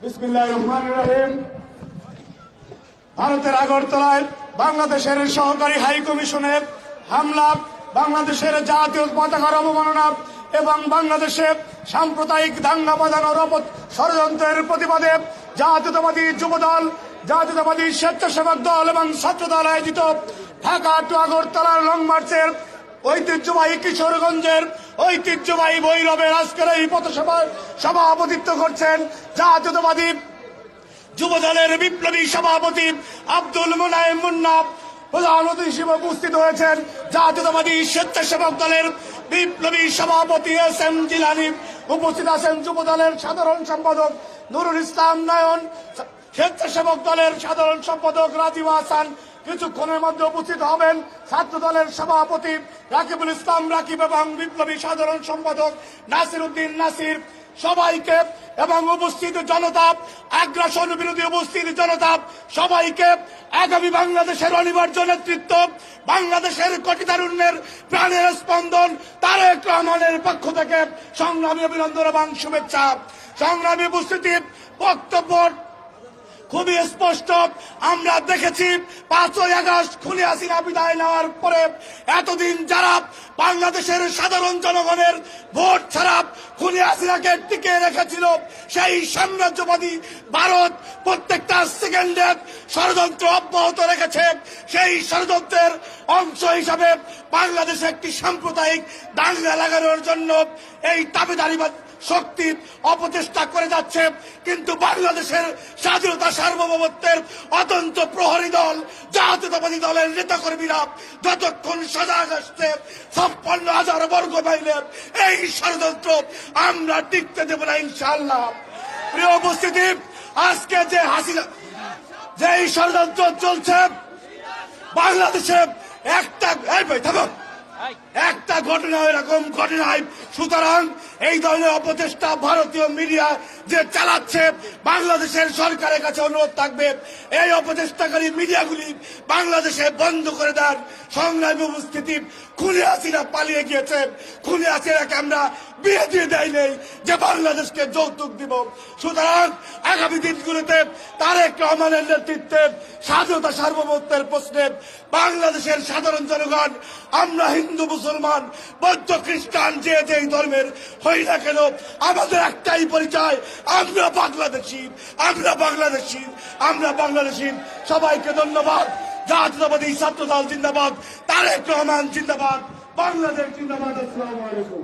বিসমিল্লাহির রহমানির রহিম। ভারতের আগরতলায় বাংলাদেশের সহকারী হাই কমিশনে হামলা, বাংলাদেশের জাতীয় পতাকার অবমাননা এবং বাংলাদেশে সাম্প্রদায়িক দাঙ্গা বাঁধানোর ষড়যন্ত্রের প্রতিবাদে জাতীয়তাবাদী যুবদল, জাতীয়তাবাদী স্বেচ্ছাসেবক দল এবং ছাত্রদল আয়োজিত ঢাকা টু আগরতলার লং মার্চের ঐতিহ্যবাহী কিশোরগঞ্জের ঐতিহ্যবাহী ভৈরবের আজকের এই পথসভায় সভাপতিত্ব করছেন জাতীয়তাবাদী যুবদলের বিপ্লবী সভাপতি আব্দুল মোনায়েম মুন্না। প্রধান অতিথি হিসেবে উপস্থিত হয়েছেন জাতীয়তাবাদী স্বেচ্ছাসেবক দলের বিপ্লবী সভাপতি এস এম জিলানী। উপস্থিত আছেন যুবদলের সাধারণ সম্পাদক নুরুল ইসলাম নয়ন, স্বেচ্ছাসেবক দলের সাধারণ সম্পাদক রাজীব হাসান। কিছুক্ষণের মধ্যে উপস্থিত হবেন ছাত্র দলের সভাপতি রাকিবুল ইসলাম রাকিব এবং বিপ্লবী সাধারণ সম্পাদক নাসির উদ্দিন নাসির। সবাইকে এবং উপস্থিত জনতা, আগ্রাসন বিরোধী উপস্থিত জনতা সবাইকে আগামী বাংলাদেশের অনিবার্য নেতৃত্ব, বাংলাদেশের কোটি তারুণ্যের প্রাণের স্পন্দন তারেক রহমানের পক্ষ থেকে সংগ্রামী অভিনন্দন এবং শুভেচ্ছা। সংগ্রামী উপস্থিতি, বক্তব্য খুবই স্পষ্ট। আমরা দেখেছি 5ই আগস্ট খুনি হাসিনা বিদায় নেওয়ার পরে এতদিন যারা বাংলাদেশের সাধারণ জনগণের ভোট ছাড়া খুনি হাসিনাকে টিকে রেখেছিল, সেই সাম্রাজ্যবাদী ভারত প্রত্যেকটা সেকেন্ডে ষড়যন্ত্র অব্যাহত রেখেছে। সেই ষড়যন্ত্রের অংশ হিসাবে বাংলাদেশে একটি সাম্প্রদায়িক দাঙ্গা লাগানোর জন্য এই দাবিদারিবাদ শক্তি অপচেষ্টা করে যাচ্ছে। কিন্তু বাংলাদেশের স্বাধীনতা সার্বভৌমত্বের অতন্ত্র প্রহরী দল, জাতীয়তাবাদী দলের নেতাকর্মীরা যতক্ষণ সজাগ আসছে 56,000 বর্গ মাইলের এই ষড়যন্ত্র আমরা টিকতে দেব না ইনশাআল্লাহ। প্রিয় উপস্থিতি, আজকে যে হাসিনা যে এই ষড়যন্ত্র চলছে বাংলাদেশে একটা ঘটনা এরকম ঘটে নাই। সুতরাং এই ধরনের অপচেষ্টা ভারতীয় মিডিয়া যে চালাচ্ছে, বাংলাদেশের সরকারের কাছে অনুরোধ থাকবে এই অপচেষ্টাকারী মিডিয়াগুলি বাংলাদেশে বন্ধ করে দেন। সংগ্রামী উপস্থিতি, খুনি হাসিনা পালিয়ে গিয়েছে। খুনি হাসিনাকে আমরা বিয়ে দিয়ে দেয় নেই যে বাংলাদেশকে যৌতুক দিব। সুতরাং আগামী দিনগুলোতে তারেক রহমানের নেতৃত্বে স্বাধীনতা সার্বভৌমত্বের প্রশ্নে বাংলাদেশের সাধারণ জনগণ, আমরা হিন্দু মুসলমান বৌদ্ধ খ্রিস্টান যে যেই ধর্মের হই না কেন, আমাদের একটাই পরিচয়, আমরা বাংলাদেশী, আমরা বাংলাদেশী, আমরা বাংলাদেশী। সবাইকে ধন্যবাদ। জাতীয়তাবাদী ছাত্রদল জিন্দাবাদ, তারেক রহমান জিন্দাবাদ, বাংলাদেশ জিন্দাবাদ। আসসালামু আলাইকুম।